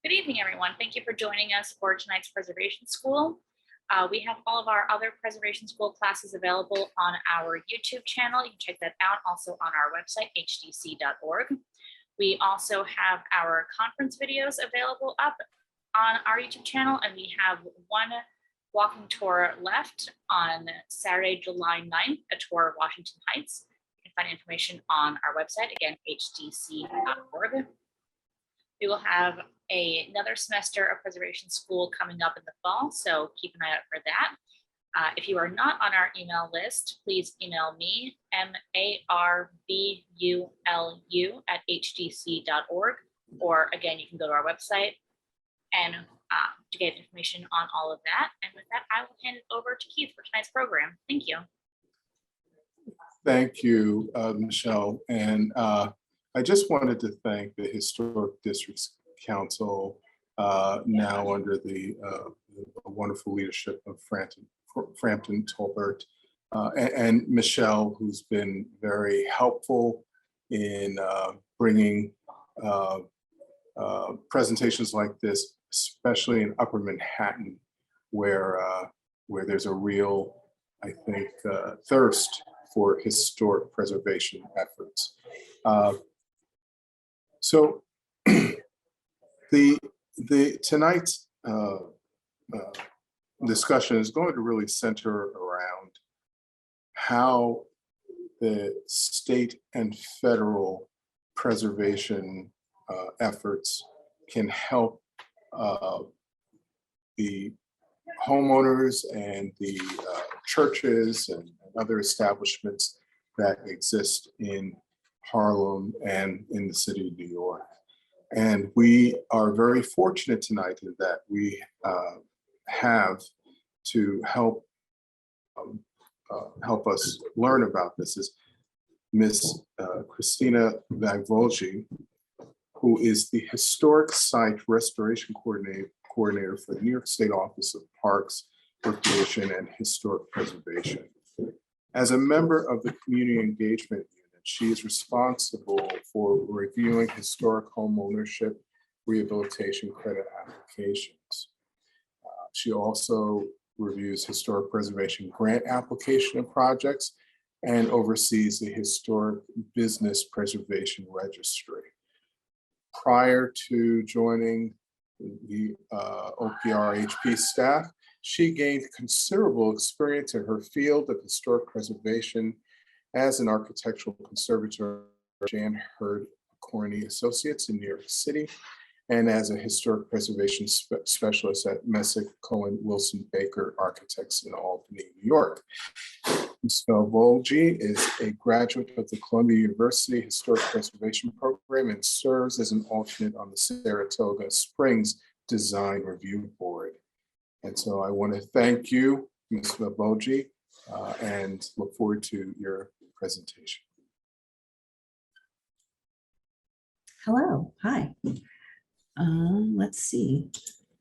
Good evening, everyone. Thank you for joining us for tonight's Preservation School. We have all of our other Preservation School classes available on our YouTube channel. You can check that out also on our website, hdc.org. We also have our conference videos available up on our YouTube channel, and we have one walking tour left on Saturday, July 9th, a tour of Washington Heights. You can find information on our website, again, hdc.org. We will have another semester of Preservation School coming up in the fall, so keep an eye out for that. If you are not on our email list, please email me, marbulu@hdc.org, or again, you can go to our website and to get information on all of that. And with that, I will hand it over to Keith for tonight's program. Thank you. Thank you, Michelle. And I just wanted to thank the Historic Districts Council, now under the wonderful leadership of Frampton Tolbert, and Michelle, who's been very helpful in bringing presentations like this, especially in Upper Manhattan, where there's a real, I think, thirst for historic preservation efforts. So tonight's discussion is going to really center around how the state and federal preservation efforts can help the homeowners and the churches and other establishments that exist in Harlem and in the city of New York. And we are very fortunate tonight that we have to help us learn about this is Miss Christina Vágvölgyi, who is the Historic Site Restoration Coordinator for the New York State Office of Parks, Recreation, and Historic Preservation. As a member of the Community Engagement Unit, she is responsible for reviewing historic home ownership rehabilitation credit applications. She also reviews historic preservation grant application and projects and oversees the Historic Business Preservation Registry. Prior to joining the OPRHP staff, she gained considerable experience in her field of historic preservation as an architectural conservator at Jan Hurd Corney Associates in New York City, and as a historic preservation specialist at Messick Cohen Wilson Baker Architects in Albany, New York. Ms. Vágvölgyi is a graduate of the Columbia University Historic Preservation Program and serves as an alternate on the Saratoga Springs Design Review Board. And so I want to thank you, Ms. Vágvölgyi, and look forward to your presentation. Hello, hi. Let's see.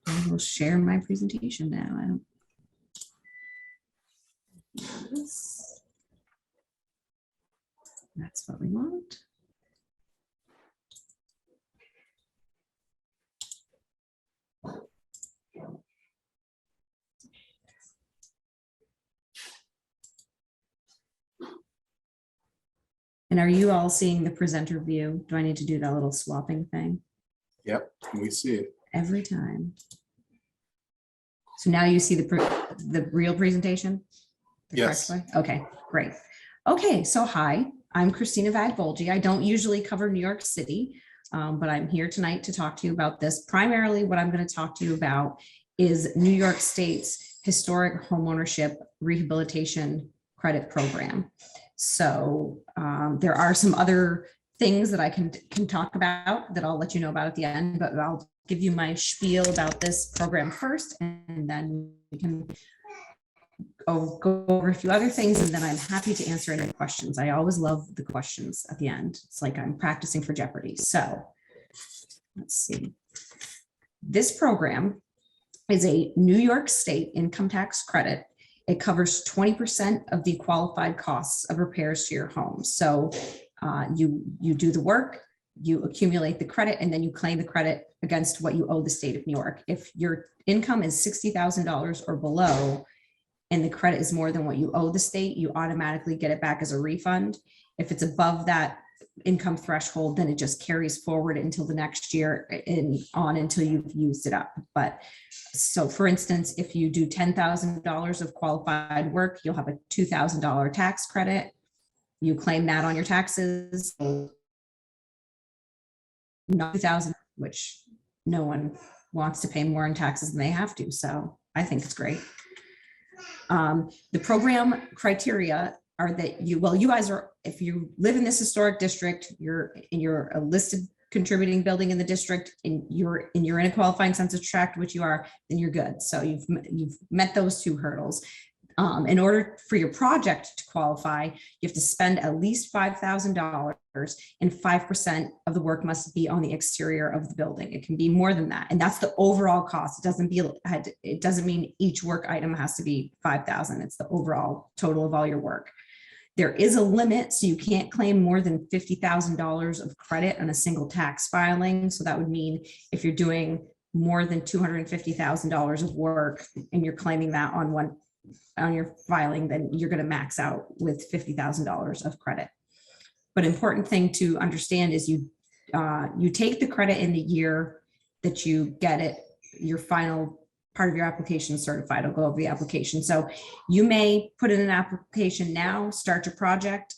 I will share my presentation now. That's what we want. And are you all seeing the presenter view? Do I need to do that little swapping thing? Yep, we see it. Every time. So now you see the real presentation? Yes. Okay, great. Okay, so hi, I'm Christina Vágvölgyi. I don't usually cover New York City, but I'm here tonight to talk to you about this. Primarily what I'm going to talk to you about is New York State's Historic Homeownership Rehabilitation Credit Program. So there are some other things that I can talk about that I'll let you know about at the end, but I'll give you my spiel about this program first, and then we can go over a few other things, and then I'm happy to answer any questions. I always love the questions at the end. It's like I'm practicing for Jeopardy. So let's see. This program is a New York State income tax credit. It covers 20% of the qualified costs of repairs to your home. So you do the work, you accumulate the credit and then you claim the credit against what you owe the state of New York. If your income is $60,000 or below, and the credit is more than what you owe the state, you automatically get it back as a refund. If it's above that income threshold, then it just carries forward until the next year and on until you've used it up. But so for instance, if you do $10,000 of qualified work, you'll have a $2,000 tax credit. You claim that on your taxes. Not 2,000, which no one wants to pay more in taxes than they have to. So I think it's great. The program criteria are that you guys are, if you live in this historic district, you're a listed contributing building in the district and you're in a qualifying census tract, which you are, then you're good. So you've met those two hurdles. In order for your project to qualify, you have to spend at least $5,000 and 5% of the work must be on the exterior of the building. It can be more than that. And that's the overall cost. It doesn't mean each work item has to be $5,000. It's the overall total of all your work. There is a limit, so you can't claim more than $50,000 of credit on a single tax filing. So that would mean if you're doing more than $250,000 of work and you're claiming that on your filing, then you're going to max out with $50,000 of credit. But important thing to understand is you take the credit in the year that you get it, your final part of your application certified. I'll go over the application. So you may put in an application now, start your project,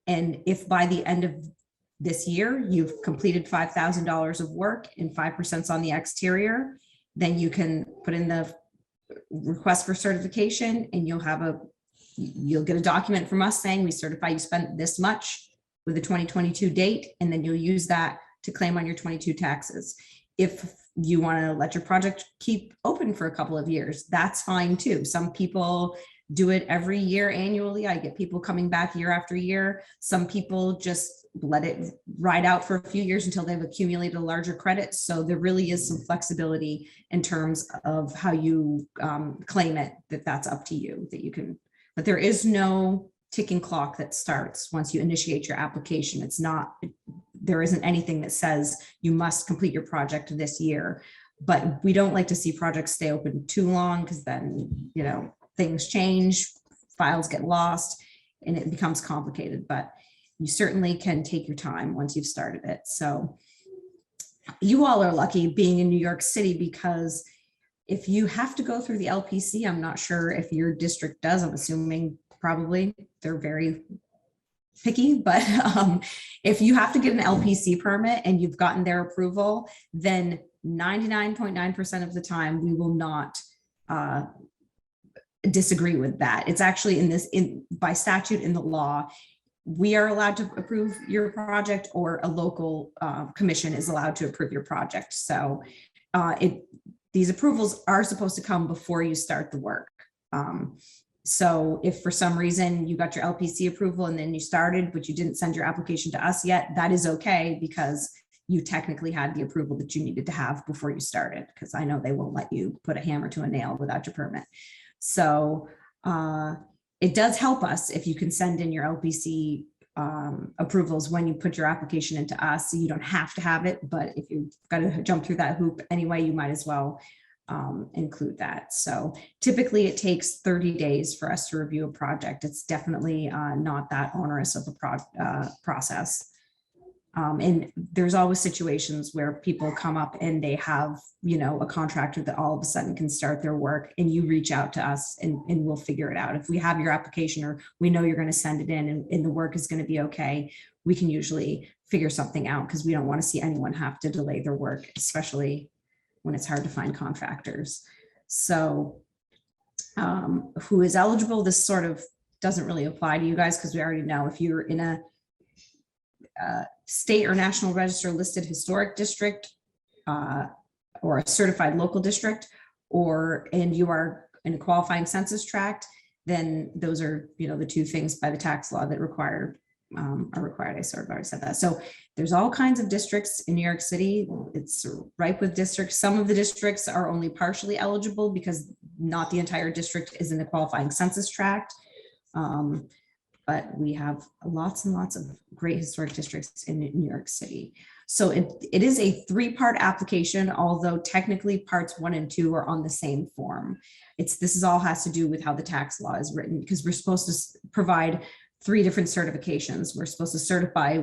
and if by the end of this year you've completed $5,000 of work and 5% is on the exterior, then you can put in the request for certification and you'll get a document from us saying we certify you spent this much with the 2022 date, and then you'll use that to claim on your 22 taxes. If you want to let your project keep open for a couple of years, that's fine too. Some people do it every year annually. I get people coming back year after year. Some people just let it ride out for a few years until they've accumulated a larger credit. So there really is some flexibility in terms of how you claim it, that's up to you, that you can, but there is no ticking clock that starts once you initiate your application. There isn't anything that says you must complete your project this year, but we don't like to see projects stay open too long because then, things change, files get lost, and it becomes complicated, but you certainly can take your time once you've started it. So you all are lucky being in New York City, because if you have to go through the LPC, I'm not sure if your district does, I'm assuming probably they're very picky, but if you have to get an LPC permit and you've gotten their approval, then 99.9% of the time we will not disagree with that. It's actually by statute in the law, we are allowed to approve your project, or a local commission is allowed to approve your project. So these approvals are supposed to come before you start the work. So if for some reason you got your LPC approval and then you started, but you didn't send your application to us yet, that is okay, because you technically had the approval that you needed to have before you started, because I know they won't let you put a hammer to a nail without your permit. So it does help us if you can send in your LPC approvals when you put your application into us, so you don't have to have it, but if you've got to jump through that hoop anyway, you might as well include that. So typically it takes 30 days for us to review a project. It's definitely not that onerous of a process. And there's always situations where people come up and they have, a contractor that all of a sudden can start their work, and you reach out to us and we'll figure it out. If we have your application, or we know you're going to send it in and the work is going to be okay, we can usually figure something out, because we don't want to see anyone have to delay their work, especially when it's hard to find contractors. So who is eligible? This sort of doesn't really apply to you guys, because we already know if you're in a state or national register listed historic district, or a certified local district, and you are in a qualifying census tract, then those are, the two things by the tax law that are required. I sort of already said that. So there's all kinds of districts in New York City. It's ripe with districts. Some of the districts are only partially eligible because not the entire district is in the qualifying census tract. but we have lots and lots of great historic districts in New York City. So it is a 3-part application, although technically parts 1 and 2 are on the same form. This is all has to do with how the tax law is written, because we're supposed to provide 3 different certifications. We're supposed to certify,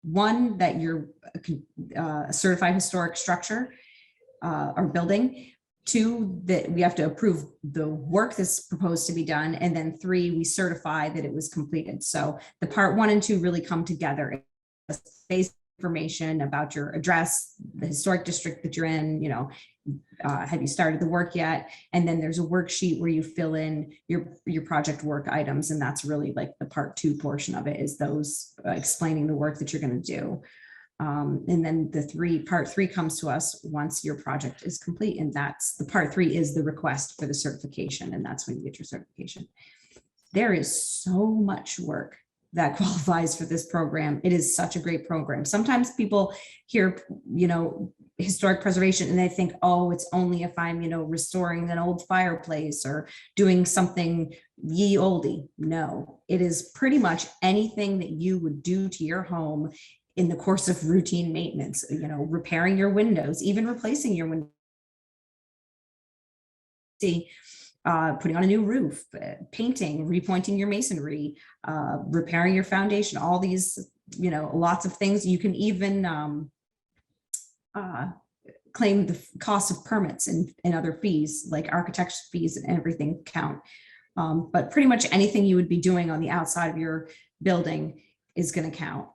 1, that you're a certified historic structure or building. 2, that we have to approve the work that's proposed to be done. And then 3, we certify that it was completed. So the part 1 and 2 really come together. Basic information about your address, the historic district that you're in, have you started the work yet? And then there's a worksheet where you fill in your project work items. And that's really like the part 2 portion of it, is those explaining the work that you're going to do. And then part 3 comes to us once your project is complete. And that's the part 3 is the request for the certification. And that's when you get your certification. There is so much work that qualifies for this program. It is such a great program. Sometimes people hear, historic preservation and they think, oh, it's only if I'm, restoring an old fireplace or doing something ye olde. No, it is pretty much anything that you would do to your home in the course of routine maintenance, repairing your windows, even replacing your windows, putting on a new roof, painting, repointing your masonry, repairing your foundation, all these, lots of things. You can even claim the cost of permits and other fees, like architecture fees and everything count. But pretty much anything you would be doing on the outside of your building is going to count.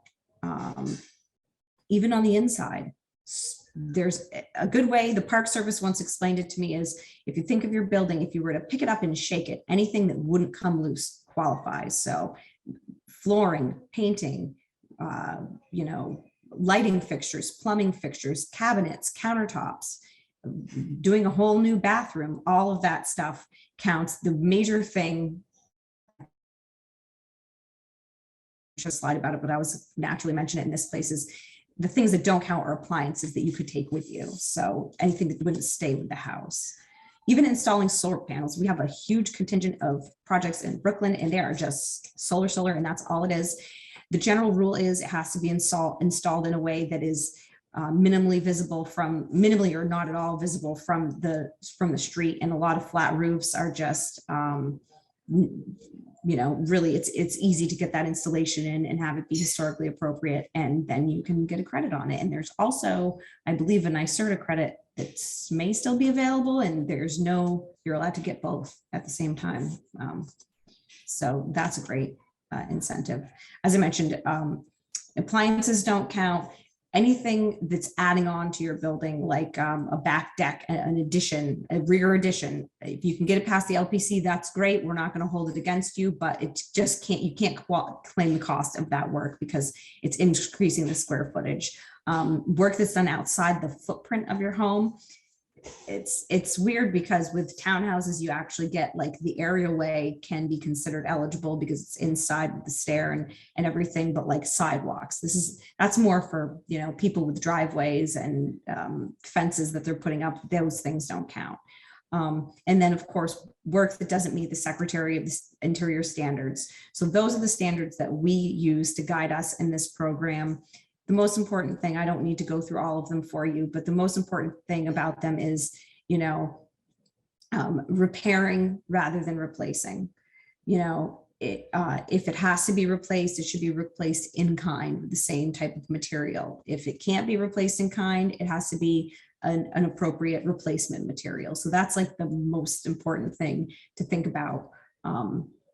Even on the inside, there's a good way. The Park Service once explained it to me is, if you think of your building, if you were to pick it up and shake it, anything that wouldn't come loose qualifies. So flooring, painting, lighting fixtures, plumbing fixtures, cabinets, countertops, doing a whole new bathroom, all of that stuff counts. The major thing, a slide about it, but I was naturally mentioning it in this place, is the things that don't count are appliances that you could take with you. So anything that wouldn't stay with the house. Even installing solar panels. We have a huge contingent of projects in Brooklyn, and they are just solar, and that's all it is. The general rule is it has to be installed in a way that is minimally or not at all visible from the street. And a lot of flat roofs are just really it's easy to get that installation in and have it be historically appropriate, and then you can get a credit on it. And there's also, I believe, a NYSERDA credit that may still be available, and you're allowed to get both at the same time. So that's a great incentive. As I mentioned, appliances don't count. Anything that's adding on to your building, like a back deck, an addition, a rear addition, if you can get it past the LPC, that's great. We're not going to hold it against you, but it just you can't claim the cost of that work because it's increasing the square footage. Work that's done outside the footprint of your home. It's weird because with townhouses, you actually get like the areaway can be considered eligible because it's inside the stair and everything, but like sidewalks, that's more for, people with driveways and fences that they're putting up. Those things don't count. And then of course, work that doesn't meet the Secretary of the Interior standards. So those are the standards that we use to guide us in this program. The most important thing, I don't need to go through all of them for you, but the most important thing about them is, repairing rather than replacing. If it has to be replaced, it should be replaced in kind with the same type of material. If it can't be replaced in kind, it has to be an appropriate replacement material. So that's like the most important thing to think about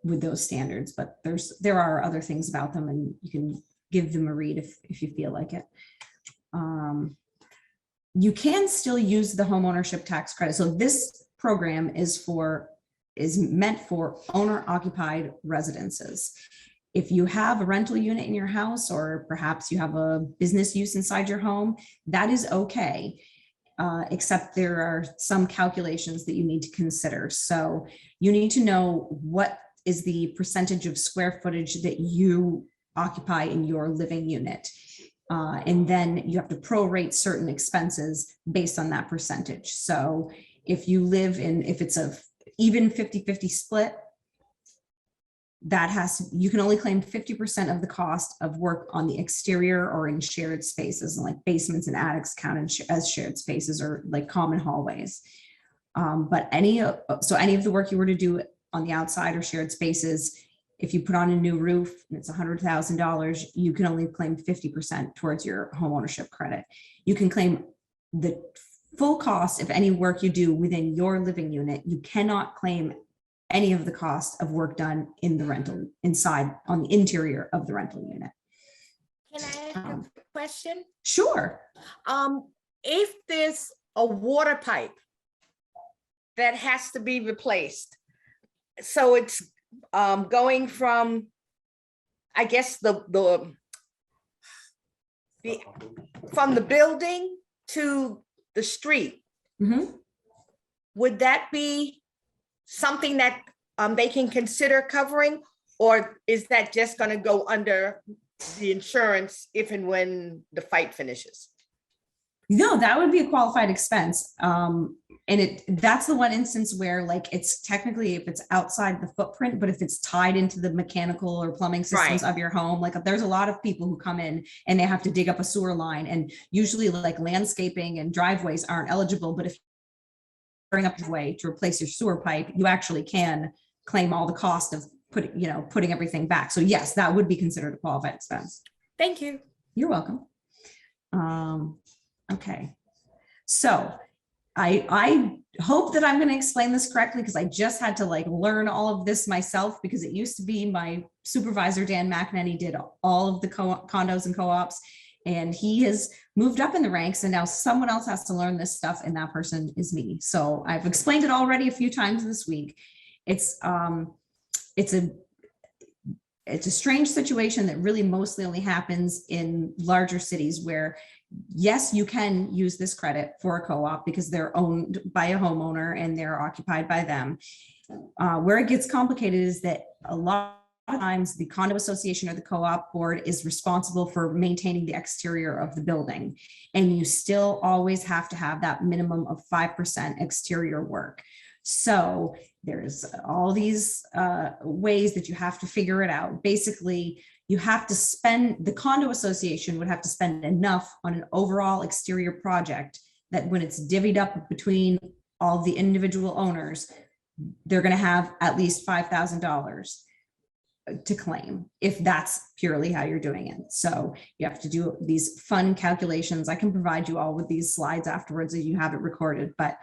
with those standards. But there are other things about them, and you can give them a read if you feel like it. You can still use the homeownership tax credit. So this program is meant for owner occupied residences. If you have a rental unit in your house, or perhaps you have a business use inside your home, that is okay. Except there are some calculations that you need to consider. So you need to know what is the percentage of square footage that you occupy in your living unit. And then you have to prorate certain expenses based on that percentage. So if it's a even 50-50 split, you can only claim 50% of the cost of work on the exterior or in shared spaces, and like basements and attics counted as shared spaces or like common hallways. But any of the work you were to do on the outside or shared spaces, if you put on a new roof and it's $100,000, you can only claim 50% towards your homeownership credit. You can claim the full cost of any work you do within your living unit. You cannot claim any of the cost of work done in the rental inside on the interior of the rental unit. Can I ask a question? Sure. If there's a water pipe that has to be replaced, so it's going from, I guess, from the building to the street, would that be something that they can consider covering, or is that just going to go under the insurance if and when the fight finishes? No, that would be a qualified expense. And that's the one instance where like it's technically if it's outside the footprint, but if it's tied into the mechanical or plumbing systems of your home, like there's a lot of people who come in and they have to dig up a sewer line, and usually like landscaping and driveways aren't eligible. But if you bring up your way to replace your sewer pipe, you actually can claim all the cost of putting everything back. So yes, that would be considered a qualified expense. Thank you. You're welcome. Okay, so I hope that I'm going to explain this correctly, because I just had to like learn all of this myself, because it used to be my supervisor, Dan McEnany, did all of the condos and co-ops, and he has moved up in the ranks, and now someone else has to learn this stuff, and that person is me. So I've explained it already a few times this week. It's a strange situation that really mostly only happens in larger cities where, yes, you can use this credit for a co-op because they're owned by a homeowner and they're occupied by them. Where it gets complicated is that a lot of times the condo association or the co-op board is responsible for maintaining the exterior of the building. And you still always have to have that minimum of 5% exterior work. So there's all these ways that you have to figure it out. Basically, you have to spend, the condo association would have to spend enough on an overall exterior project that when it's divvied up between all the individual owners, they're going to have at least $5,000 to claim, if that's purely how you're doing it. So you have to do these fun calculations. I can provide you all with these slides afterwards if you have it recorded, but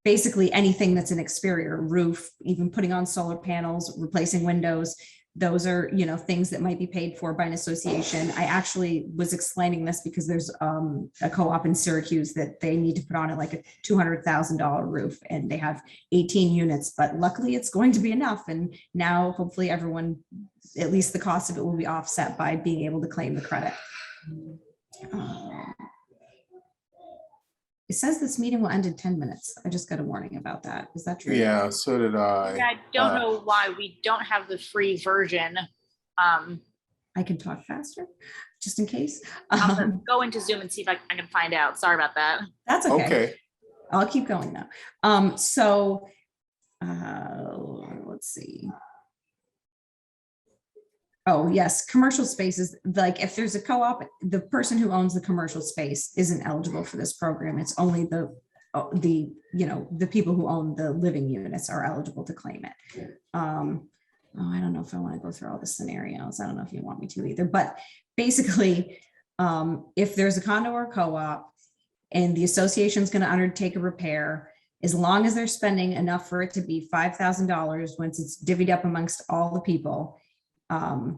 basically anything that's an exterior roof, even putting on solar panels, replacing windows, those are, things that might be paid for by an association. I actually was explaining this because there's a co-op in Syracuse that they need to put on like a $200,000 roof, and they have 18 units, but luckily it's going to be enough. And now hopefully everyone, at least the cost of it will be offset by being able to claim the credit. It says this meeting will end in 10 minutes. I just got a warning about that. Is that true? Yeah, so did I. Yeah, I don't know why we don't have the free version. I can talk faster, just in case. I'll go into Zoom and see if I can find out. Sorry about that. That's okay. Okay. I'll keep going now. Let's see. Oh, yes, commercial spaces, like if there's a co-op, the person who owns the commercial space isn't eligible for this program. It's only the people who own the living units are eligible to claim it. I don't know if I want to go through all the scenarios. I don't know if you want me to either, but basically, if there's a condo or co-op and the association is going to undertake a repair, as long as they're spending enough for it to be $5,000 once it's divvied up amongst all the people, the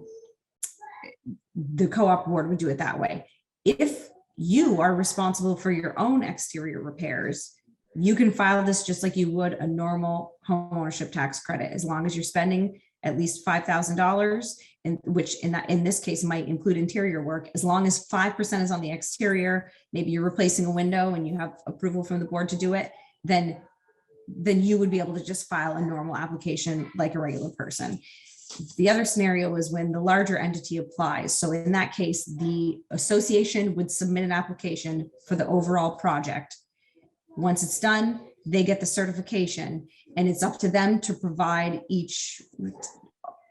co-op board would do it that way. If you are responsible for your own exterior repairs, you can file this just like you would a normal homeownership tax credit, as long as you're spending at least $5,000, and which in this case might include interior work. As long as 5% is on the exterior, maybe you're replacing a window and you have approval from the board to do it, then you would be able to just file a normal application like a regular person. The other scenario is when the larger entity applies. So in that case, the association would submit an application for the overall project. Once it's done, they get the certification. and it's up to them to provide each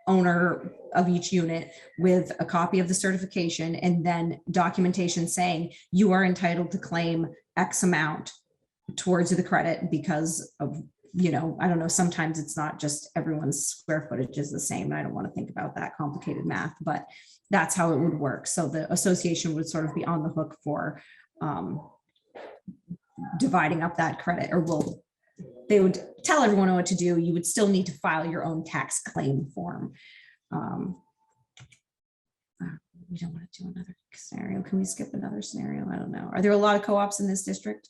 owner of each unit with a copy of the certification and then documentation saying you are entitled to claim X amount towards the credit because of, you know, I don't know, sometimes it's not just everyone's square footage is the same. I don't want to think about that complicated math, but that's how it would work. So the association would sort of be on the hook for dividing up that credit, or they would tell everyone what to do. You would still need to file your own tax claim form. We don't want to do another scenario. Can we skip another scenario? I don't know. Are there a lot of co-ops in this district?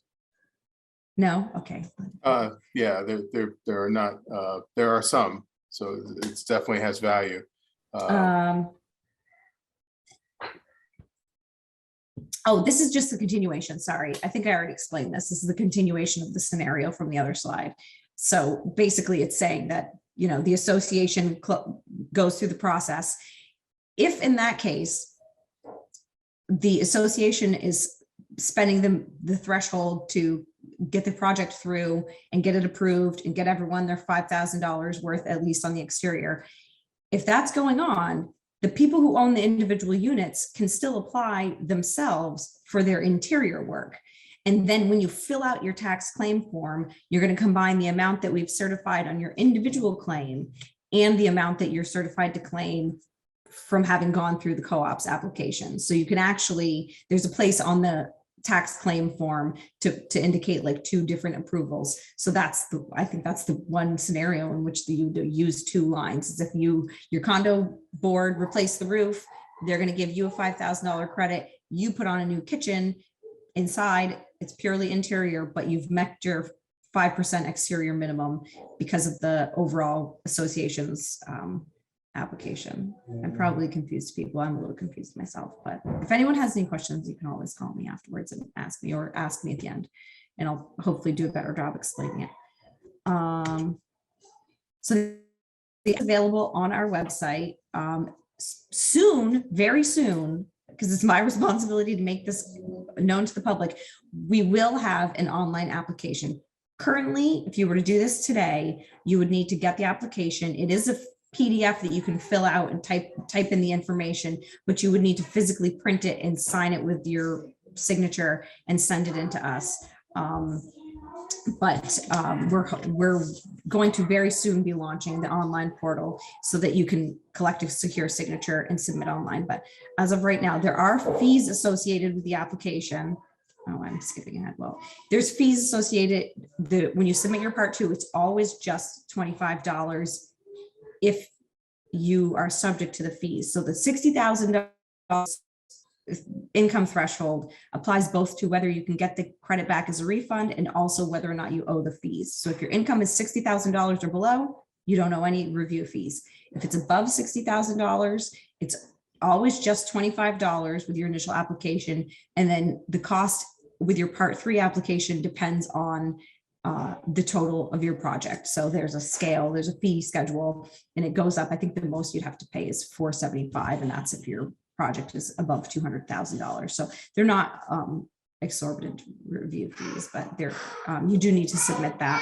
No? Okay. Yeah, there are not, there are some, so it definitely has value. Oh, this is just the continuation. Sorry. I think I already explained this. This is the continuation of the scenario from the other slide. So basically it's saying that, you know, the association goes through the process. If in that case, the association is spending the threshold to get the project through and get it approved and get everyone their $5,000 worth, at least on the exterior. If that's going on, the people who own the individual units can still apply themselves for their interior work. And then when you fill out your tax claim form, you're going to combine the amount that we've certified on your individual claim and the amount that you're certified to claim from having gone through the co-op's application. So you can actually, there's a place on the tax claim form to indicate like two different approvals. So I think that's the one scenario in which you use two lines. Is if your condo board replace the roof, they're going to give you a $5,000 credit. You put on a new kitchen inside, it's purely interior, but you've met your 5% exterior minimum because of the overall association's application. I'm probably confused people. I'm a little confused myself, but if anyone has any questions, you can always call me afterwards and ask me, or ask me at the end, and I'll hopefully do a better job explaining it. So it's available on our website soon, very soon, because it's my responsibility to make this known to the public. We will have an online application. Currently, if you were to do this today, you would need to get the application. It is a PDF that you can fill out and type in the information, but you would need to physically print it and sign it with your signature and send it in to us. We're going to very soon be launching the online portal so that you can collect a secure signature and submit online. But as of right now, there are fees associated with the application. Oh, I'm skipping ahead. Well, there's fees associated. When you submit your part 2, it's always just $25 if you are subject to the fees. So the $60,000 income threshold applies both to whether you can get the credit back as a refund and also whether or not you owe the fees. So if your income is $60,000 or below, you don't owe any review fees. If it's above $60,000, it's always just $25 with your initial application. And then the cost with your part 3 application depends on the total of your project. So there's a scale, there's a fee schedule, and it goes up. I think the most you'd have to pay is $475, and that's if your project is above $200,000. So they're not exorbitant review fees, but they're you do need to submit that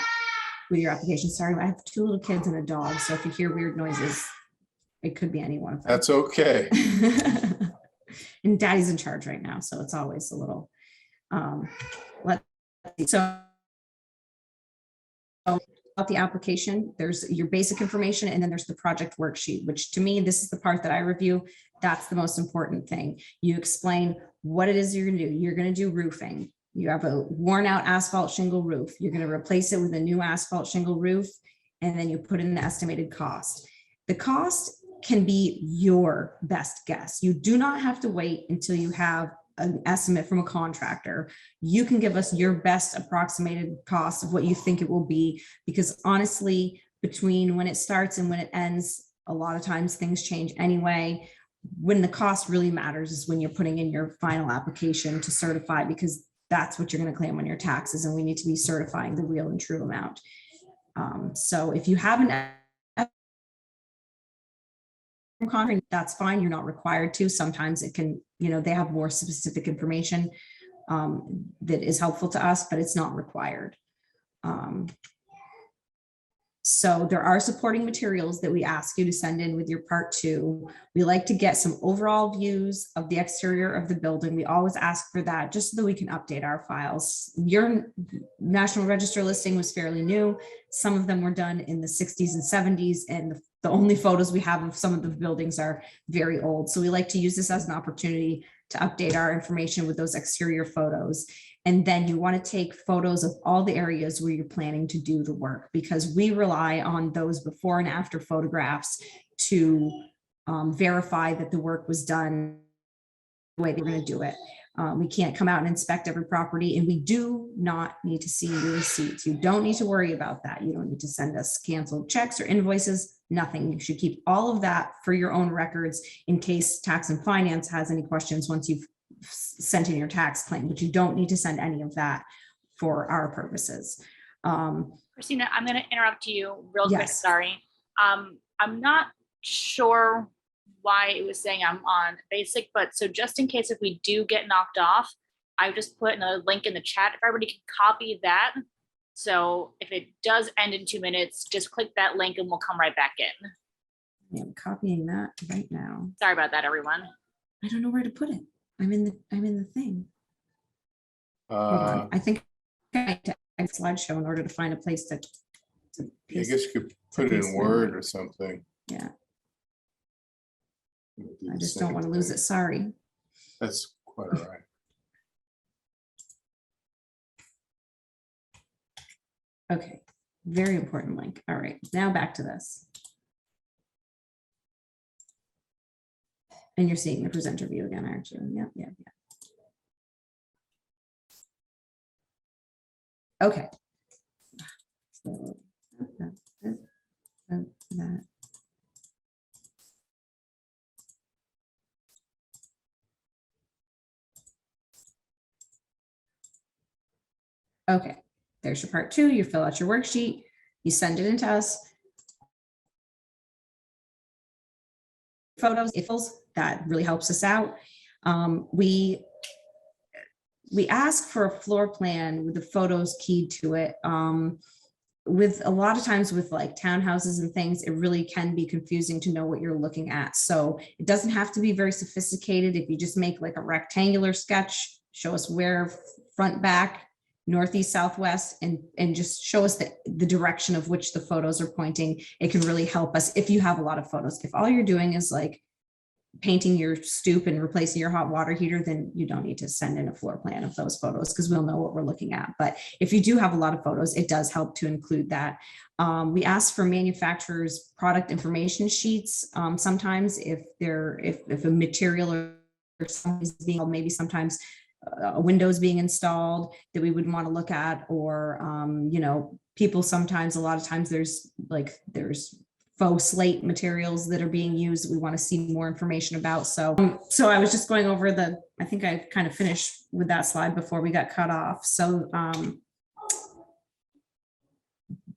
with your application. Sorry, I have 2 little kids and a dog, so if you hear weird noises, it could be any one of them. That's okay. And Daddy's in charge right now, so it's always a little. Let's see. So about the application, there's your basic information, and then there's the project worksheet, which to me, this is the part that I review. That's the most important thing. You explain what it is you're going to do. You're going to do roofing. You have a worn out asphalt shingle roof. You're going to replace it with a new asphalt shingle roof, and then you put in the estimated cost. The cost can be your best guess. You do not have to wait until you have an estimate from a contractor. You can give us your best approximated cost of what you think it will be, because honestly, between when it starts and when it ends, a lot of times things change anyway. When the cost really matters is when you're putting in your final application to certify, because that's what you're going to claim on your taxes, and we need to be certifying the real and true amount. So if you haven't, that's fine. You're not required to. Sometimes it can, they have more specific information that is helpful to us, but it's not required. So there are supporting materials that we ask you to send in with your part 2. We like to get some overall views of the exterior of the building. We always ask for that just so that we can update our files. Your National Register listing was fairly new. Some of them were done in the 60s and 70s, and the only photos we have of some of the buildings are very old. So we like to use this as an opportunity to update our information with those exterior photos. And then you want to take photos of all the areas where you're planning to do the work, because we rely on those before and after photographs to verify that the work was done the way they were going to do it. We can't come out and inspect every property, and we do not need to see your receipts. You don't need to worry about that. You don't need to send us canceled checks or invoices, nothing. You should keep all of that for your own records in case Tax and Finance has any questions once you've sent in your tax claim, but you don't need to send any of that for our purposes. Christina, I'm going to interrupt you real quick. Yes. Sorry. I'm not sure why it was saying I'm on basic, but so just in case if we do get knocked off, I just put another link in the chat. If everybody can copy that. So if it does end in 2 minutes, just click that link and we'll come right back in. I'm copying that right now. Sorry about that, everyone. I don't know where to put it. I'm in the thing. Hold on. I think I need to add a slideshow in order to find a place to I paste. guess you could put it paste in the Word link. or something. Yeah, Do I the just don't same want to lose thing. it. Sorry. That's quite all right. Okay, very important link. All right, now back to this. And you're seeing the presenter view again, aren't you? Yep, yep, yep. Okay. So that. Okay, there's your part 2. You fill out your worksheet, you send it in to us. Photos, that really helps us out. We ask for a floor plan with the photos keyed to it. With a lot of times with like townhouses and things, it really can be confusing to know what you're looking at. So it doesn't have to be very sophisticated. If you just make like a rectangular sketch, show us where front, back, northeast, southwest, and just show us the direction of which the photos are pointing. It can really help us if you have a lot of photos. If all you're doing is like painting your stoop and replacing your hot water heater, then you don't need to send in a floor plan of those photos because we'll know what we're looking at. But if you do have a lot of photos, it does help to include that. We ask for manufacturers' product information sheets. Sometimes if a material or something is being, maybe sometimes a window's being installed that we would want to look at, or people sometimes, a lot of times there's faux slate materials that are being used that we want to see more information about. So I was just going over I think I kind of finished with that slide before we got cut off. So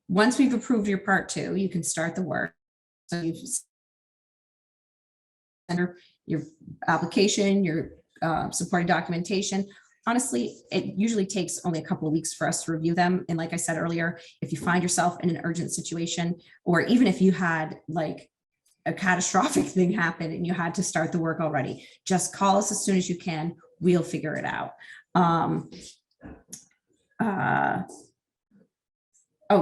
once we've approved your part 2, you can start the work. So you enter your application, your supporting documentation. Honestly, it usually takes only a couple of weeks for us to review them. And like I said earlier, if you find yourself in an urgent situation, or even if you had like a catastrophic thing happen and you had to start the work already, just call us as soon as you can. We'll figure it out.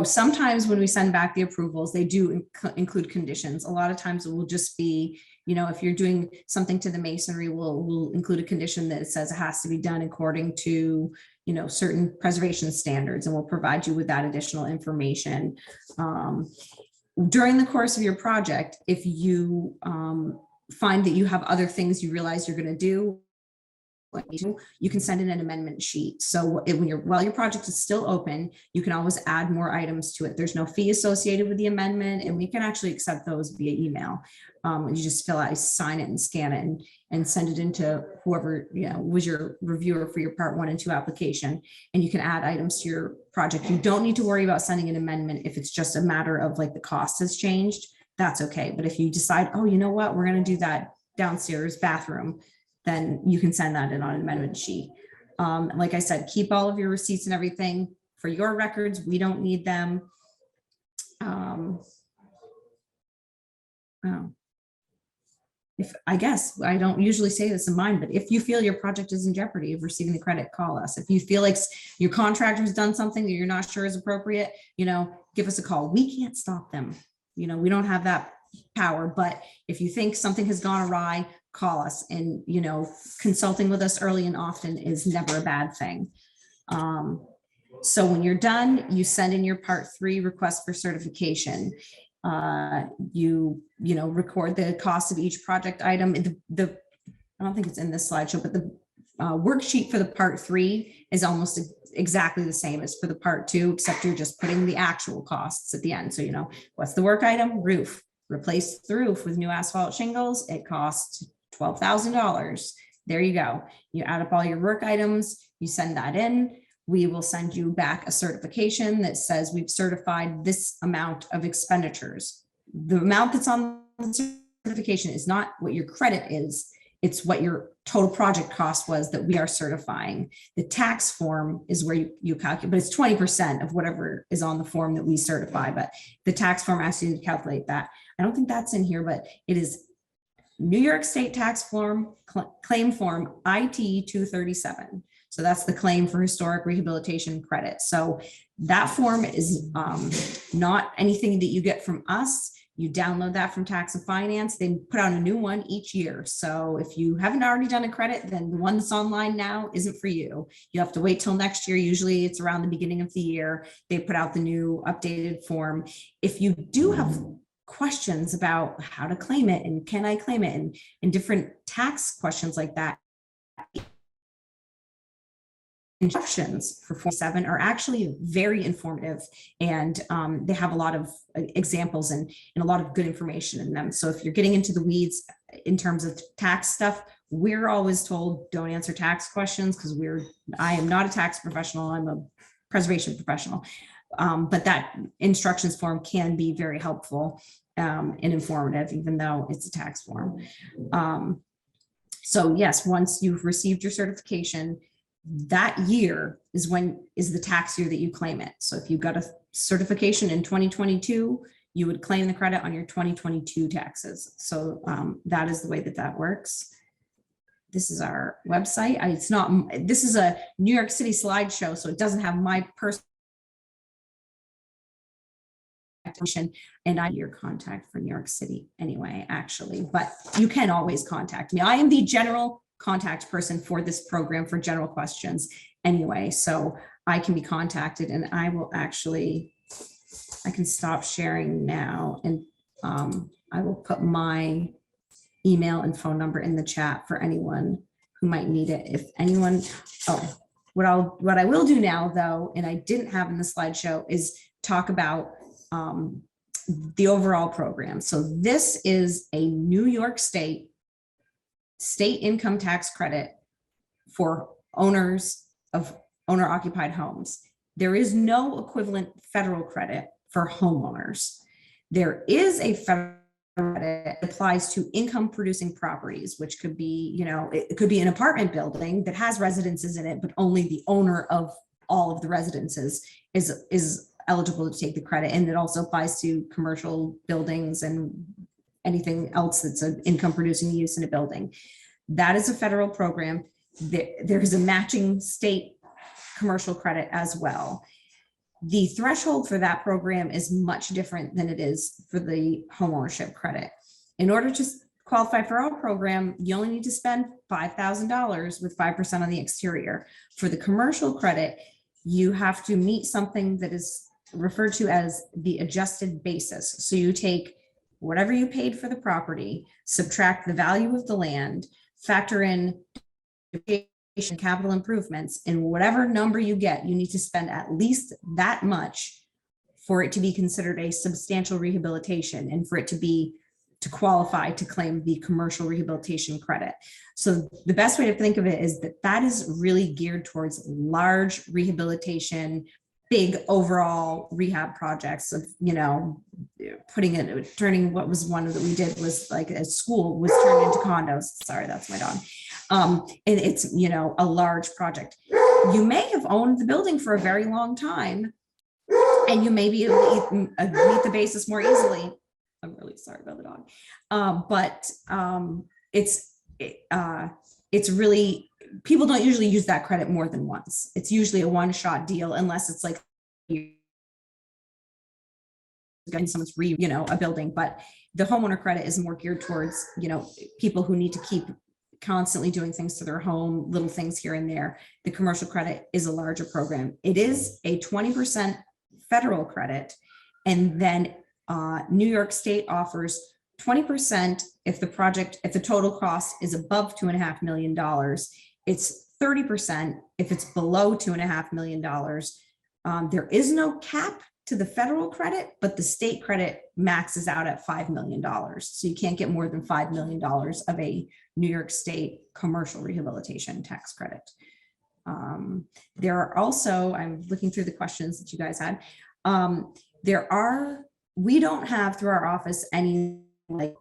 Sometimes when we send back the approvals, they do include conditions. A lot of times it will just be, if you're doing something to the masonry, we'll include a condition that says it has to be done according to, certain preservation standards, and we'll provide you with that additional information. During the course of your project, if you find that you have other things you realize you're going to do, you can send in an amendment sheet. So while your project is still open, you can always add more items to it. There's no fee associated with the amendment, and we can actually accept those via email. You just fill out, sign it and scan it and send it into whoever was your reviewer for your part 1 and 2 application. And you can add items to your project. You don't need to worry about sending an amendment if it's just a matter of like the cost has changed. That's okay. But if you decide, oh, you know what, we're going to do that downstairs bathroom, then you can send that in on an amendment sheet. Like I said, keep all of your receipts and everything for your records. We don't need them. Oh. If I guess I don't usually say this in mine, but if you feel your project is in jeopardy of receiving the credit, call us. If you feel like your contractor's done something that you're not sure is appropriate, give us a call. We can't stop them. We don't have that power, but if you think something has gone awry, call us. And, consulting with us early and often is never a bad thing. So when you're done, you send in your part 3 request for certification. You record the cost of each project item. I don't think it's in this slideshow, but the worksheet for the part 3 is almost exactly the same as for the part 2, except you're just putting the actual costs at the end. So, what's the work item? Roof. Replace the roof with new asphalt shingles. It costs $12,000. There you go. You add up all your work items, you send that in. We will send you back a certification that says we've certified this amount of expenditures. The amount that's on the certification is not what your credit is. It's what your total project cost was that we are certifying. The tax form is where you calculate, but it's 20% of whatever is on the form that we certify. But the tax form asks you to calculate that. I don't think that's in here, but it is New York State tax form, claim form IT 237. So that's the claim for historic rehabilitation credit. So that form is not anything that you get from us. You download that from Tax and Finance. They put out a new one each year. So if you haven't already done a credit, then the one that's online now isn't for you. You have to wait till next year. Usually it's around the beginning of the year. They put out the new updated form. If you do have questions about how to claim it and can I claim it and different tax questions like that, instructions for 47 are actually very informative, and they have a lot of examples and a lot of good information in them. So if you're getting into the weeds in terms of tax stuff, we're always told don't answer tax questions because I am not a tax professional, I'm a preservation professional. But that instructions form can be very helpful and informative, even though it's a tax form. So yes, once you've received your certification, that year is the tax year that you claim it. So if you got a certification in 2022, you would claim the credit on your 2022 taxes. So that is the way that works. This is our website. This is a New York City slideshow, so it doesn't have my personal and I'm your contact for New York City anyway, actually, but you can always contact me. I am the general contact person for this program for general questions anyway, so I can be contacted, and I can stop sharing now, and I will put my email and phone number in the chat for anyone who might need it. If anyone, what I will do now though, and I didn't have in the slideshow, is talk about the overall program. So this is a New York State income tax credit for owners of owner-occupied homes. There is no equivalent federal credit for homeowners. There is a federal credit that applies to income-producing properties, which could be, it could be an apartment building that has residences in it, but only the owner of all of the residences is eligible to take the credit. And it also applies to commercial buildings and anything else that's an income producing use in a building. That is a federal program. There is a matching state commercial credit as well. The threshold for that program is much different than it is for the homeownership credit. In order to qualify for our program, you only need to spend $5,000 with 5% on the exterior. For the commercial credit, you have to meet something that is referred to as the adjusted basis. So you take whatever you paid for the property, subtract the value of the land, factor in capital improvements, and whatever number you get, you need to spend at least that much for it to be considered a substantial rehabilitation and for it to qualify to claim the commercial rehabilitation credit. So the best way to think of it is that is really geared towards large rehabilitation, big overall rehab projects of, turning what was one that we did was like a school was turned into condos. Sorry, that's my dog. And it's, a large project. You may have owned the building for a very long time and you may be able to meet the basis more easily. I'm really sorry about the dog. It's really, people don't usually use that credit more than once. It's usually a one-shot deal unless it's like someone's a building, but the homeowner credit is more geared towards, people who need to keep constantly doing things to their home, little things here and there. The commercial credit is a larger program. It is a 20% federal credit. And then New York State offers 20% if the total cost is above $2.5 million. It's 30% if it's below $2.5 million. There is no cap to the federal credit, but the state credit maxes out at $5 million. So you can't get more than $5 million of a New York State commercial rehabilitation tax credit. There are also, I'm looking through the questions that you guys had. We don't have through our office any like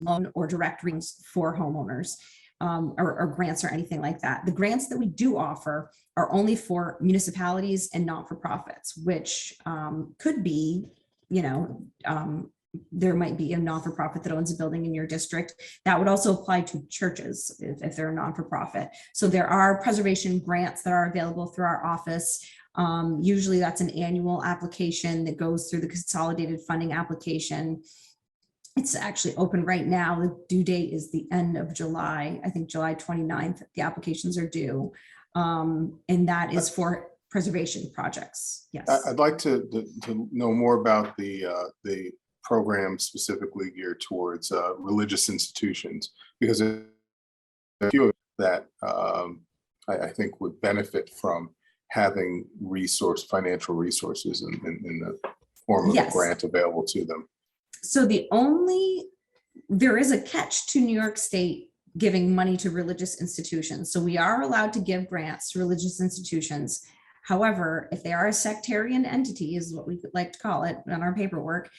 loan or direct reams for homeowners. Or grants or anything like that. The grants that we do offer are only for municipalities and not-for-profits, which could be, there might be a non-for-profit that owns a building in your district. That would also apply to churches if they're a non-for-profit. So there are preservation grants that are available through our office. Usually that's an annual application that goes through the consolidated funding application. It's actually open right now. The due date is the end of July. I think July 29th, the applications are due. And that is for preservation projects. Yes. I'd like to know more about the program specifically geared towards religious institutions, because a few of that I think would benefit from having financial resources in the form of a grant available to them. So there is a catch to New York State giving money to religious institutions. So we are allowed to give grants to religious institutions. However, if they are a sectarian entity, is what we like to call it on our paperwork,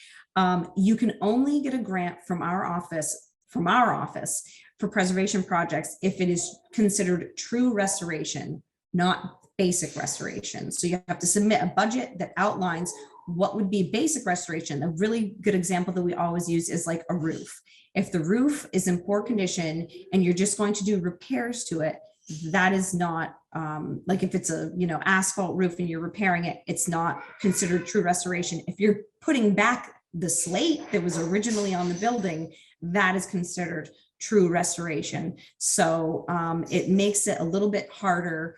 you can only get a grant from our office for preservation projects if it is considered true restoration, not basic restoration. So you have to submit a budget that outlines what would be basic restoration. A really good example that we always use is like a roof. If the roof is in poor condition and you're just going to do repairs to it, that is not like if it's a asphalt roof and you're repairing it, it's not considered true restoration. If you're putting back the slate that was originally on the building, that is considered true restoration. So it makes it a little bit harder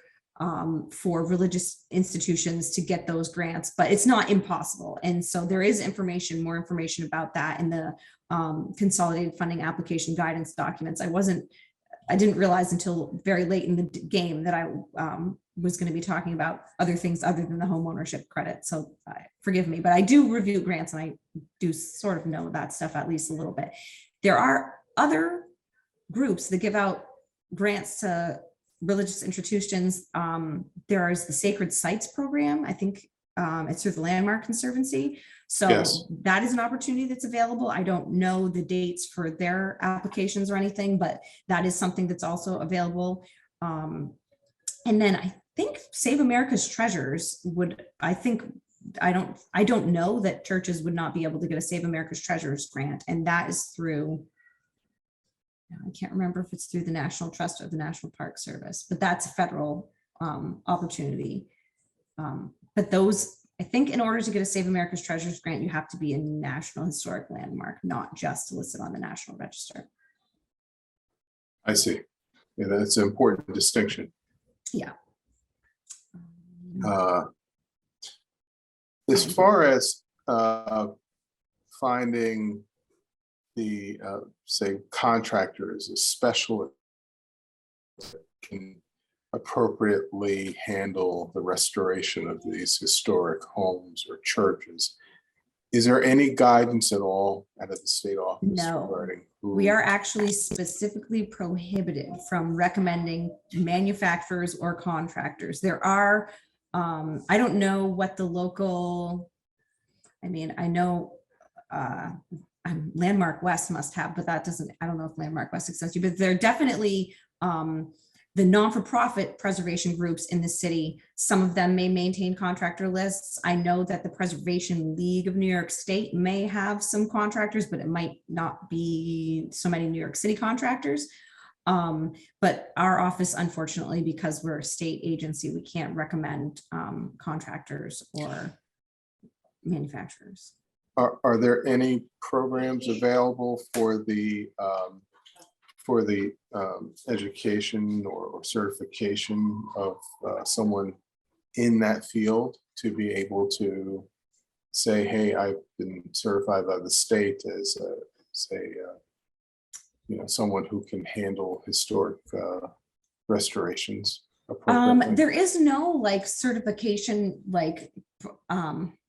for religious institutions to get those grants, but it's not impossible. And so there is more information about that in the consolidated funding application guidance documents. I didn't realize until very late in the game that I was going to be talking about other things other than the home ownership credit. So forgive me, but I do review grants and I do sort of know that stuff at least a little bit. There are other groups that give out grants to religious institutions. There is the Sacred Sites program. I think it's through the Landmark Conservancy. So that is an opportunity that's available. I don't know the dates for their applications or anything, but that is something that's also available. And then I think Save America's Treasures I don't know that churches would not be able to get a Save America's Treasures grant. And that is through, I can't remember if it's through the National Trust or the National Park Service, but that's a federal opportunity. But those, I think in order to get a Save America's Treasures grant, you have to be a National Historic Landmark, not just listed on the National Register. I see. Yeah, that's an important distinction. Yeah. As far as finding the say contractors, a specialist can appropriately handle the restoration of these historic homes or churches, is there any guidance at all out of the state office? No, regarding we are actually specifically prohibited from recommending manufacturers or contractors. There are, I don't know what the local, I know Landmark West must have, but that doesn't, I don't know if Landmark West extends to, but there are definitely the non-for-profit preservation groups in the city, some of them may maintain contractor lists. I know that the Preservation League of New York State may have some contractors, but it might not be so many New York City contractors. But our office, unfortunately, because we're a state agency, we can't recommend contractors or manufacturers. Are there any programs available for the education or certification of someone in that field to be able to say, hey, I've been certified by the state as someone who can handle historic restorations appropriately? There is no like certification, like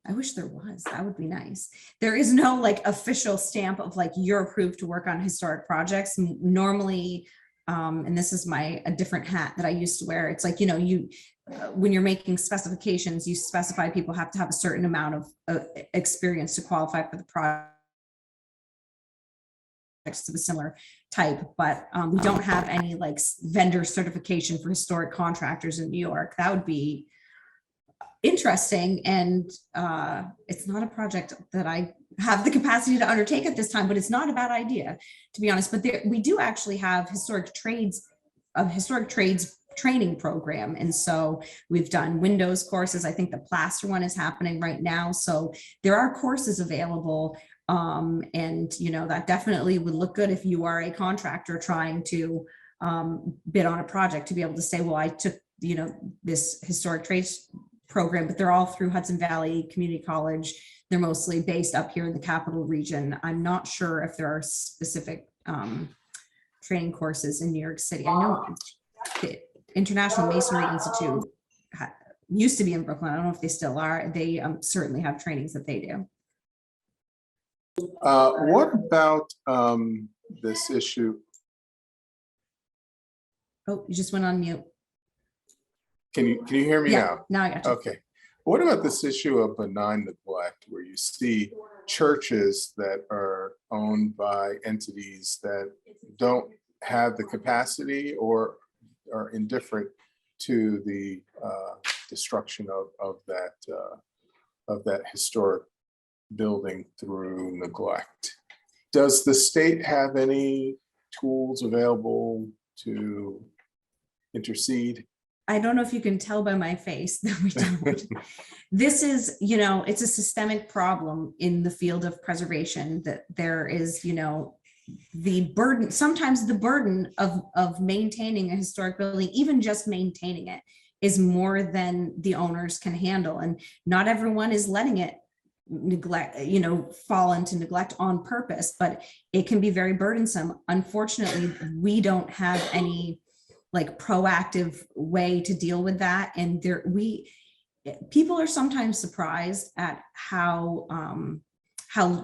I wish there was, that would be nice. There is no like official stamp of like you're approved to work on historic projects. Normally, and this is a different hat that I used to wear. It's like, when you're making specifications, you specify people have to have a certain amount of experience to qualify for the project of a similar type, but we don't have any like vendor certification for historic contractors in New York. That would be interesting, and it's not a project that I have the capacity to undertake at this time, but it's not a bad idea, to be honest. But we do actually have historic trades training program, and so we've done windows courses. I think the plaster one is happening right now, so there are courses available, and that definitely would look good if you are a contractor trying to bid on a project, to be able to say, well, I took this historic trades program, but they're all through Hudson Valley Community College. They're mostly based up here in the capital region. I'm not sure if there are specific training courses in New York City. I know the International Masonry Institute used to be in Brooklyn. I don't know if they still are. They certainly have trainings that they do. What about this issue? Oh, you just went on mute. Can you hear me now? Now I got you. Okay. What about this issue of benign neglect, where you see churches that are owned by entities that don't have the capacity or are indifferent to the destruction of that historic building through neglect? Does the state have any tools available to intercede? I don't know if you can tell by my face that we don't. This is, it's a systemic problem in the field of preservation, that there is, the burden, sometimes the burden of maintaining a historic building, even just maintaining it, is more than the owners can handle. And not everyone is letting it fall into neglect on purpose, but it can be very burdensome. Unfortunately, we don't have any like proactive way to deal with that. And people are sometimes surprised at how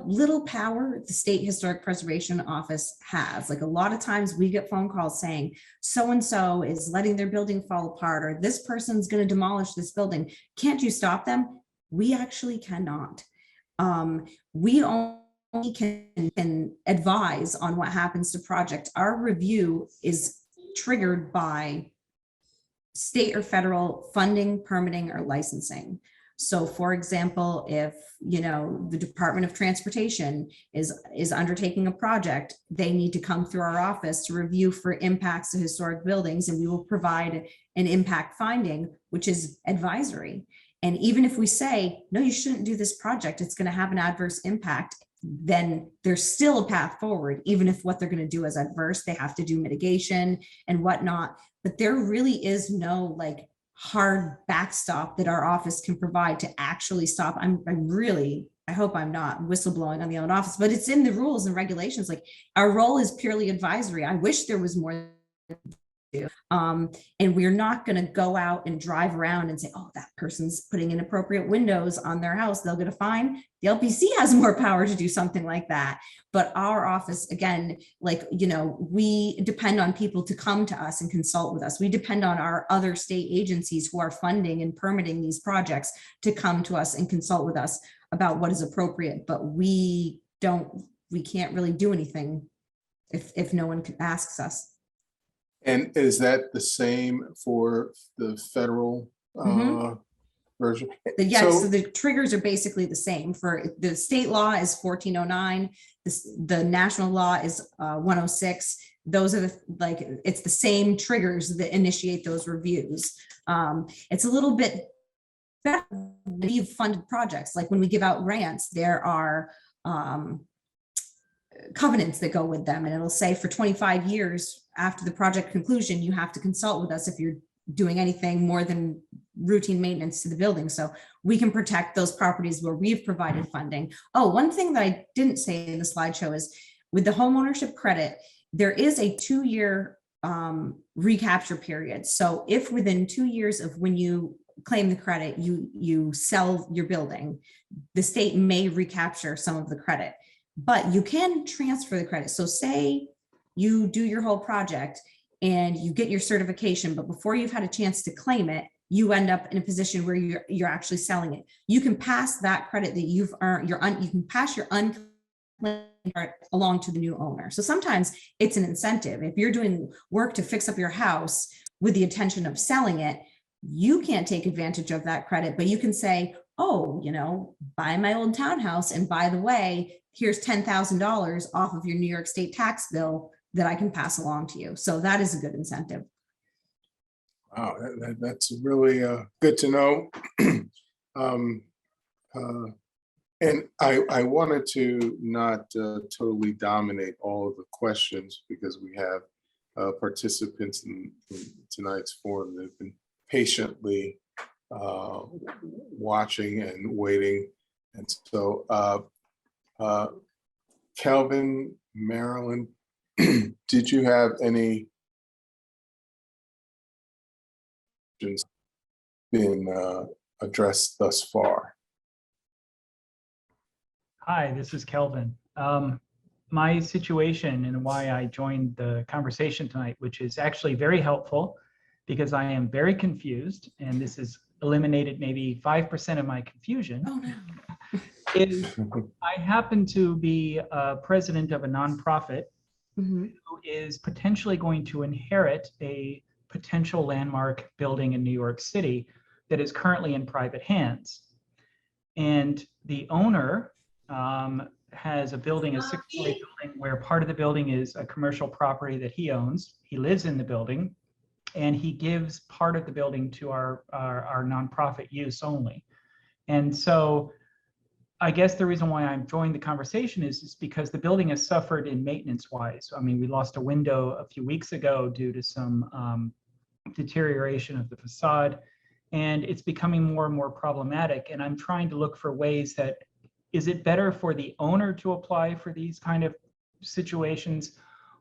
little power the State Historic Preservation Office has. Like, a lot of times we get phone calls saying, so-and-so is letting their building fall apart, or this person's going to demolish this building. Can't you stop them? We actually cannot. We only can advise on what happens to project. Our review is triggered by state or federal funding, permitting, or licensing. So for example, if the Department of Transportation is undertaking a project, they need to come through our office to review for impacts to historic buildings, and we will provide an impact finding, which is advisory. And even if we say, no, you shouldn't do this project, it's going to have an adverse impact, then there's still a path forward. Even if what they're going to do is adverse, they have to do mitigation and whatnot. But there really is no like hard backstop that our office can provide to actually stop. I hope I'm not whistleblowing on the own office, but it's in the rules and regulations. Like, our role is purely advisory. I wish there was more. And we're not going to go out and drive around and say, oh, that person's putting inappropriate windows on their house, they'll get a fine. The LPC has more power to do something like that. But our office, again, we depend on people to come to us and consult with us. We depend on our other state agencies who are funding and permitting these projects to come to us and consult with us about what is appropriate. But we can't really do anything if no one asks us. And is that the same for the federal version? Yes, so So, the triggers are basically the same. For the state law is 1409, the national law is 106. Those are it's the same triggers that initiate those reviews. It's a little bit better when you've funded projects. Like when we give out grants, there are covenants that go with them, and it'll say for 25 years after the project conclusion, you have to consult with us if you're doing anything more than routine maintenance to the building. So we can protect those properties where we've provided funding. Oh, one thing that I didn't say in the slideshow is with the homeownership credit, there is a 2-year recapture period. So if within 2 years of when you claim the credit, you sell your building, the state may recapture some of the credit, but you can transfer the credit. So say you do your whole project and you get your certification, but before you've had a chance to claim it, you end up in a position where you're actually selling it. You can pass that credit that you've earned, you can pass your unclaimed credit along to the new owner. So sometimes it's an incentive. If you're doing work to fix up your house with the intention of selling it, you can't take advantage of that credit, but you can say, oh, buy my old townhouse, and by the way, here's $10,000 off of your New York State tax bill that I can pass along to you. So that is a good incentive. wow, that's really good to know. And I wanted to not totally dominate all of the questions because we have participants in tonight's forum that have been patiently watching and waiting. And so Kelvin, Marilyn, did you have any questions been addressed thus far? Hi, this is Kelvin. My situation and why I joined the conversation tonight, which is actually very helpful because I am very confused, and this has eliminated maybe 5% of my confusion. Oh, no. Is I happen to be president of a nonprofit who is potentially going to inherit a potential landmark building in New York City that is currently in private hands. And the owner has a building, a 6-story building, where part of the building is a commercial property that he owns. He lives in the building, and he gives part of the building to our nonprofit use only. And so I guess the reason why I'm joining the conversation is because the building has suffered in maintenance-wise. I mean, we lost a window a few weeks ago due to some deterioration of the facade, and it's becoming more and more problematic. And I'm trying to look for ways that, is it better for the owner to apply for these kind of situations,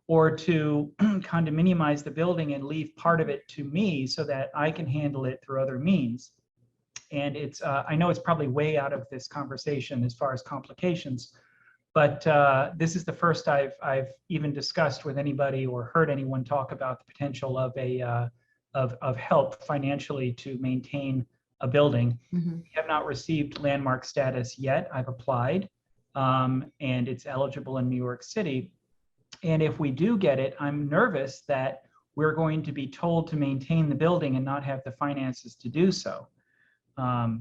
or to kind of minimize the building and leave part of it to me so that I can handle it through other means? And it's, I know it's probably way out of this conversation as far as complications, but this is the first I've even discussed with anybody or heard anyone talk about the potential of of help financially to maintain a building. We have not received landmark status yet. I've applied, and it's eligible in New York City. And if we do get it, I'm nervous that we're going to be told to maintain the building and not have the finances to do so.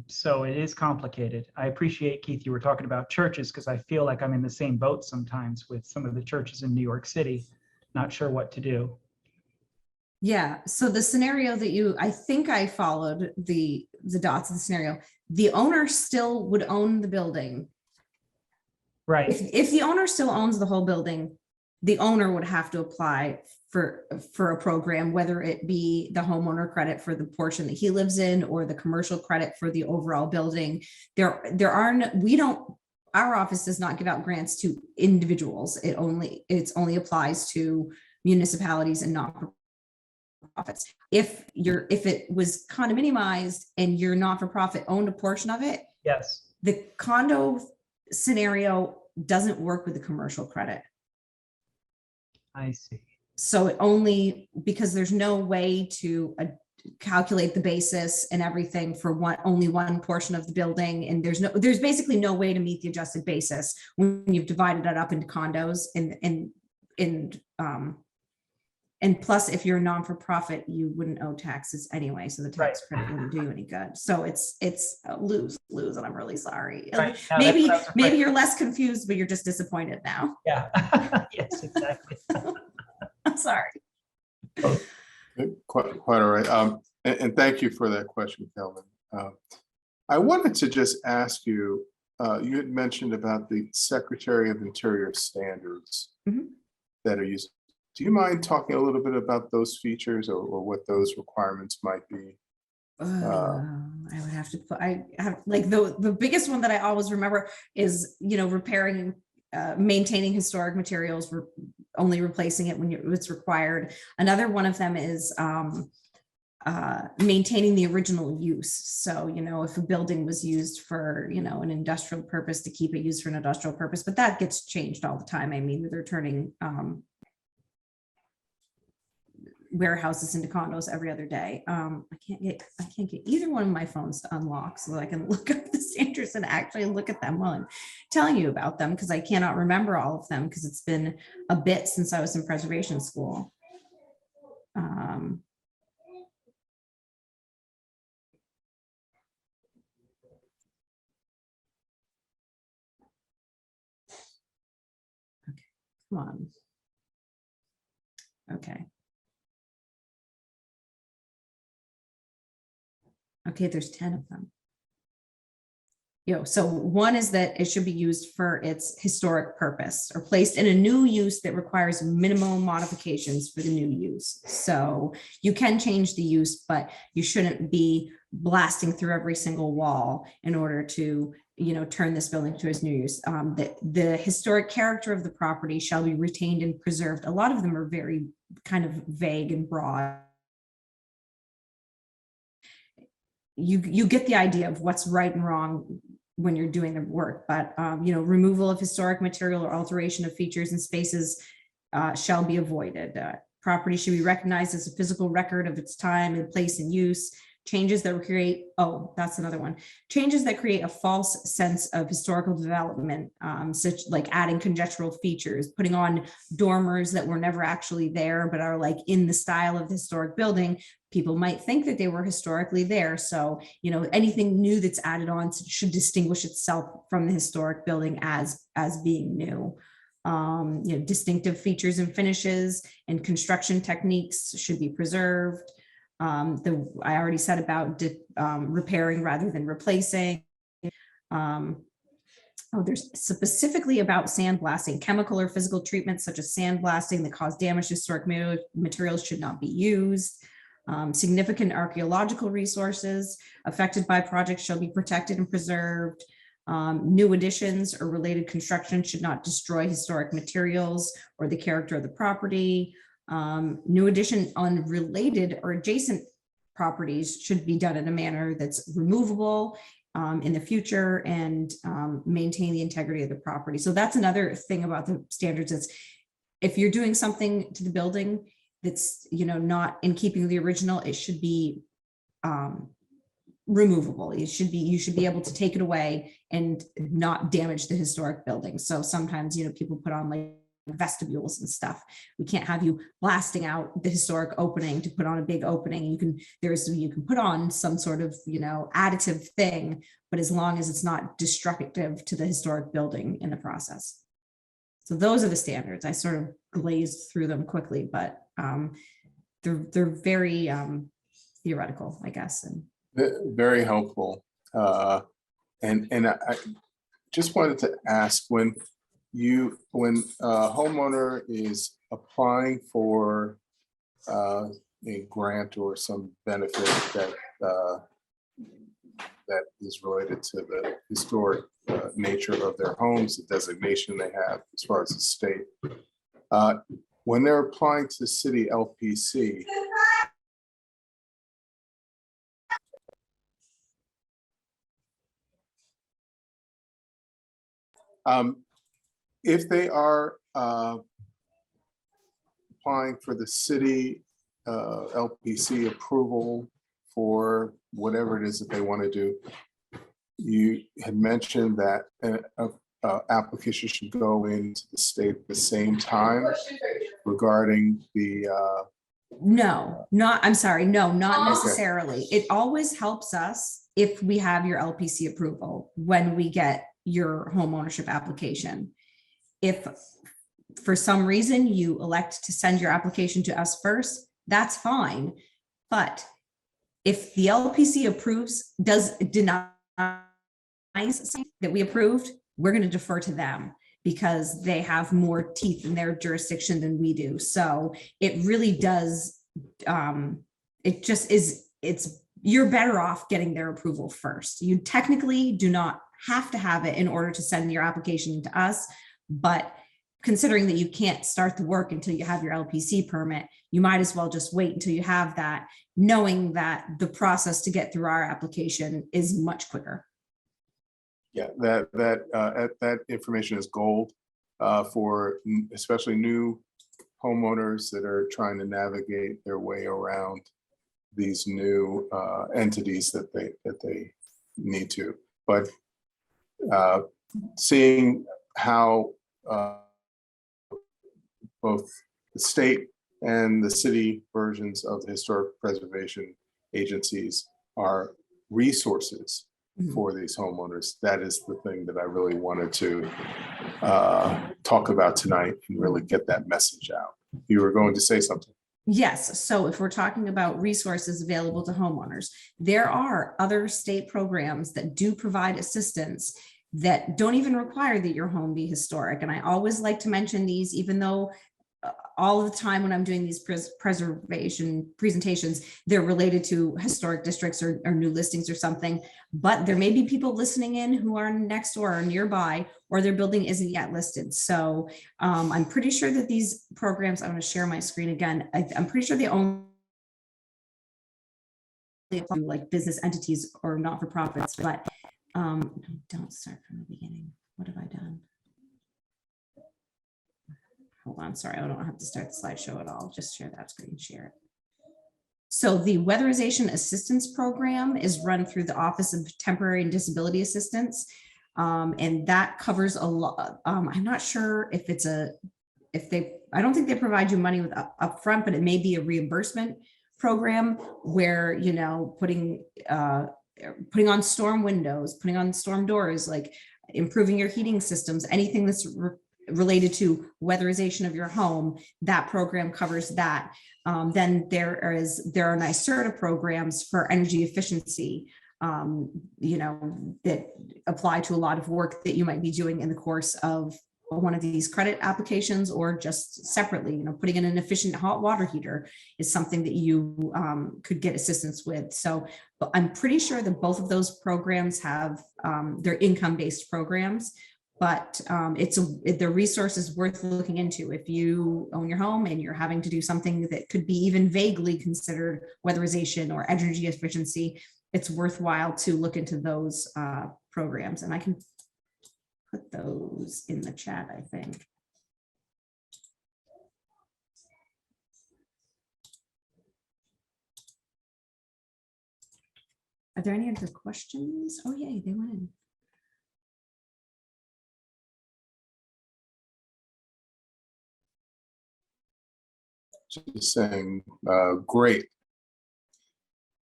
So it is complicated. I appreciate, Keith, you were talking about churches, because I feel like I'm in the same boat sometimes with some of the churches in New York City, not sure what to do. Yeah, so the scenario that I think I followed the dots of the scenario. The owner still would own the building. Right. If the owner still owns the whole building, the owner would have to apply for a program, whether it be the homeowner credit for the portion that he lives in or the commercial credit for the overall building. Our office does not give out grants to individuals. It only applies to municipalities and not-for-profits. If it was condominiumized and your not-for-profit owned a portion of it, yes, the condo scenario doesn't work with the commercial credit. I see. So it only, because there's no way to calculate the basis and everything for only one portion of the building, and there's basically no way to meet the adjusted basis when you've divided it up into condos and And plus, if you're a non-for-profit, you wouldn't owe taxes anyway, so the tax credit wouldn't do you any good. So it's a lose, and I'm really sorry. Right. No, Maybe that's what I was afraid of. you're less confused, but you're just disappointed now. Yeah. Yes, exactly. I'm sorry. Quite all right. And thank you for that question, Kelvin. I wanted to just ask you, you had mentioned about the Secretary of Interior standards that are used. Do you mind talking a little bit about those features or what those requirements might be? I would have to put, I have like the biggest one that I always remember is, repairing, maintaining historic materials, only replacing it when it's required. Another one of them is maintaining the original use. So, if a building was used for, an industrial purpose, to keep it used for an industrial purpose, but that gets changed all the time. I mean, they're turning warehouses into condos every other day. I can't get either one of my phones to unlock so that I can look up the standards and actually look at them while I'm telling you about them, because I cannot remember all of them because it's been a bit since I was in preservation school. Okay, come on. Okay. Okay, there's 10 of them. So one is that it should be used for its historic purpose or placed in a new use that requires minimal modifications for the new use. So you can change the use, but you shouldn't be blasting through every single wall in order to, turn this building to its new use. The historic character of the property shall be retained and preserved. A lot of them are very kind of vague and broad. You get the idea of what's right and wrong when you're doing the work, but removal of historic material or alteration of features and spaces shall be avoided. Property should be recognized as a physical record of its time and place and use. Changes that create, that's another one. Changes that create a false sense of historical development, such like adding conjectural features, putting on dormers that were never actually there, but are like in the style of the historic building. People might think that they were historically there. So, anything new that's added on should distinguish itself from the historic building as being new. Distinctive features and finishes and construction techniques should be preserved. I already said about repairing rather than replacing. There's specifically about sandblasting. Chemical or physical treatments such as sandblasting that cause damage to historic materials should not be used. Significant archaeological resources affected by projects shall be protected and preserved. New additions or related construction should not destroy historic materials or the character of the property. New addition on related or adjacent properties should be done in a manner that's removable in the future and maintain the integrity of the property. So that's another thing about the standards is if you're doing something to the building that's not in keeping with the original, it should be removable. You should be able to take it away and not damage the historic building. So sometimes people put on like vestibules and stuff. We can't have you blasting out the historic opening to put on a big opening. You can put on some sort of additive thing, but as long as it's not destructive to the historic building in the process. So those are the standards. I sort of glazed through them quickly, but they're very theoretical, I guess. And very helpful. And I just wanted to ask, when a homeowner is applying for a grant or some benefit that is related to the historic nature of their homes, the designation they have as far as the state, when they're applying to city LPC, if they are applying for the city LPC approval for whatever it is that they want to do, you had mentioned that application should go into the state at the same time regarding the, No, not, I'm sorry, no, not Okay. necessarily. It always helps us if we have your LPC approval when we get your home ownership application. If for some reason you elect to send your application to us first, that's fine. But if the LPC approves, denies something that we approved, we're going to defer to them because they have more teeth in their jurisdiction than we do. So it really does, it just is, you're better off getting their approval first. You technically do not have to have it in order to send your application to us, but considering that you can't start the work until you have your LPC permit, you might as well just wait until you have that, knowing that the process to get through our application is much quicker. yeah, that information is gold for especially new homeowners that are trying to navigate their way around these new entities that they need to. But seeing how both the state and the city versions of the historic preservation agencies are resources for these homeowners, that is the thing that I really wanted to talk about tonight and really get that message out. You were going to say something. Yes. So if we're talking about resources available to homeowners, there are other state programs that do provide assistance that don't even require that your home be historic. And I always like to mention these, even though all the time when I'm doing these preservation presentations, they're related to historic districts or new listings or something, but there may be people listening in who are next door or nearby, or their building isn't yet listed. So I'm pretty sure that these programs, I'm going to share my screen again. I'm pretty sure they only apply to like business entities or not-for-profits, but don't start from the beginning. What have I done? Hold on, sorry, I don't have to start the slideshow at all. Just share that screen, share it. So the Weatherization Assistance Program is run through the Office of Temporary and Disability Assistance. And that covers a lot. I'm not sure if I don't think they provide you money with upfront, but it may be a reimbursement program where, you know, putting on storm windows, putting on storm doors, like improving your heating systems, anything that's related to weatherization of your home, that program covers that. Then there are NYSERDA programs for energy efficiency, you know, that apply to a lot of work that you might be doing in the course of one of these credit applications, or just separately, you know, putting in an efficient hot water heater is something that you could get assistance with. So I'm pretty sure that both of those programs have they're income-based programs. But the resource is worth looking into. If you own your home and you're having to do something that could be even vaguely considered weatherization or energy efficiency, it's worthwhile to look into those programs. And I can put those in the chat, I think. Are there any other questions? Oh, yay, they went in. Just saying, great.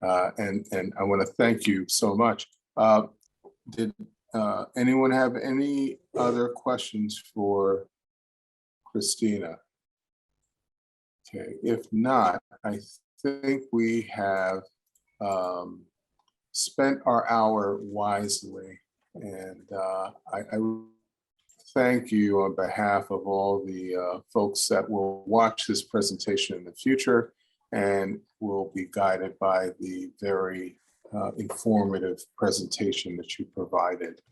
And I want to thank you so much. Did anyone have any other questions for Christina? Okay, if not, I think we have spent our hour wisely, and I thank you on behalf of all the folks that will watch this presentation in the future and will be guided by the very informative presentation that you provided.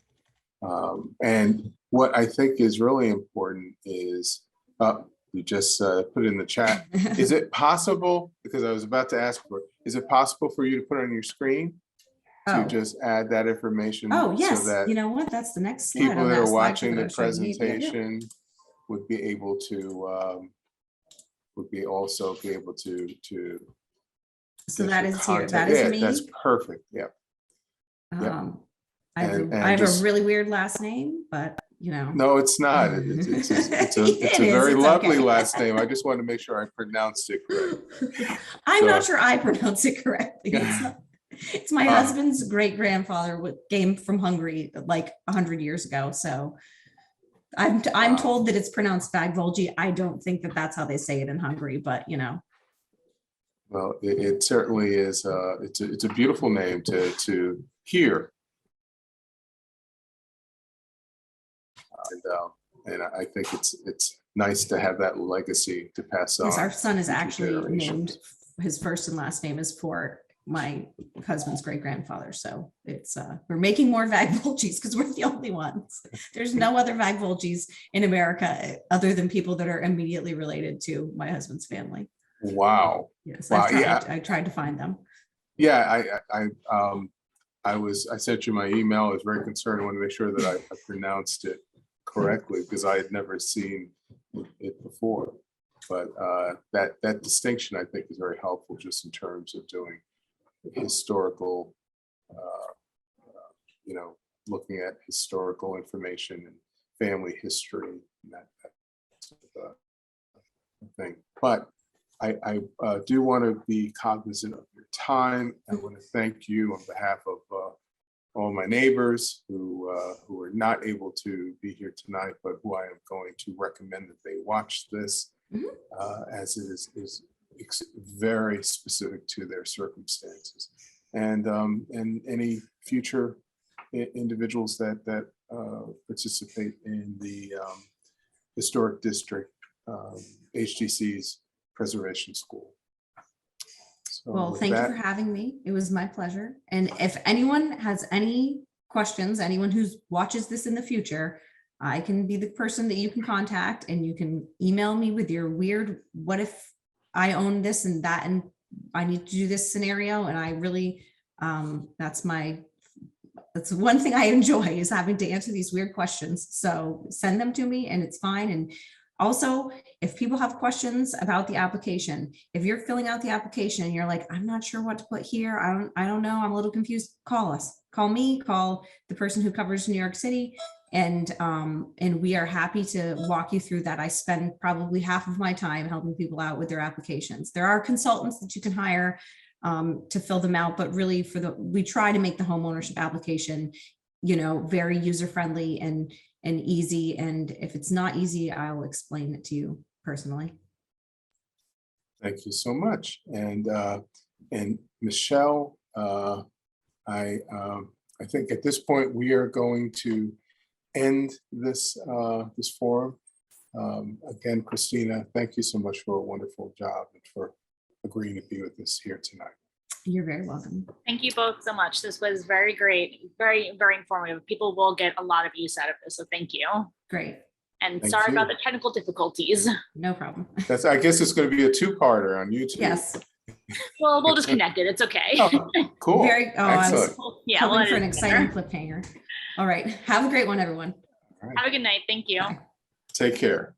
And what I think is really important is, you just put it in the chat. Is it possible, because I was about to ask for it, is it possible for you to put on your screen to just add that information? Oh, yes. So that you know what? That's the next slide. people that are watching the presentation presentation would be able to, also be able to. So get that your is here. content. That is Yeah, me. that's perfect. Yeah. I And have just- a really weird last name, but you know. No, it's not. It's It a is, very it's lovely okay. last name. I just wanted to make sure I pronounced it correct. I'm not So- sure I pronounce it correctly. It's my husband's great grandfather came from Hungary like 100 years ago. So I'm told that it's pronounced Vágvölgyi. I don't think that that's how they say it in Hungary, but you know. Well, it certainly is. It's a beautiful name to hear. And I think it's nice to have that legacy to pass on. Yes, our son is to actually generations. named, his first and last name is for my husband's great grandfather. So it's we're making more Vágvölgyis because we're the only ones. There's no other Vágvölgyis in America other than people that are immediately related to my husband's family. Wow. Yes, Wow, I tried to find them. Yeah, I sent you my email. I was very concerned. I wanted to make sure that I pronounced it correctly because I had never seen it before. But that distinction, I think, is very helpful just in terms of doing historical, looking at historical information and family history and that sort of thing. But I do want to be cognizant of your time. I want to thank you on behalf of all my neighbors who are not able to be here tonight, but who I am going to recommend that they watch this as it is very specific to their circumstances. And any future individuals that participate in the Historic District HDC's Preservation School. So Well, with thank you that- for having me. It was my pleasure. And if anyone has any questions, anyone who watches this in the future, I can be the person that you can contact, and you can email me with your weird, what if I own this and that, and I need to do this scenario. And I really, that's one thing I enjoy, is having to answer these weird questions. So send them to me and it's fine. And also, if people have questions about the application, if you're filling out the application and you're like, I'm not sure what to put here, I don't know, I'm a little confused, call us, call me, call the person who covers New York City. And we are happy to walk you through that. I spend probably half of my time helping people out with their applications. There are consultants that you can hire to fill them out, but really we try to make the homeownership application, very user-friendly and easy. And if it's not easy, I'll explain it to you personally. Thank you so much. And Michelle, I think at this point we are going to end this forum. Again, Christina, thank you so much for a wonderful job and for agreeing to be with us here tonight. You're very welcome. Thank you both so much. This was very great, very, very informative. People will get a lot of use out of this, so thank you. Great. And Thank sorry you. about the technical difficulties. No problem. I guess it's going to be a two-parter on YouTube. Yes. Well, we'll just connect it. It's okay. Oh, cool. I was Excellent. Yeah, hoping we'll for an edit it exciting better. cliffhanger. All right. Have a great one, everyone. All right. Have a good night. Thank you. Bye. Take care.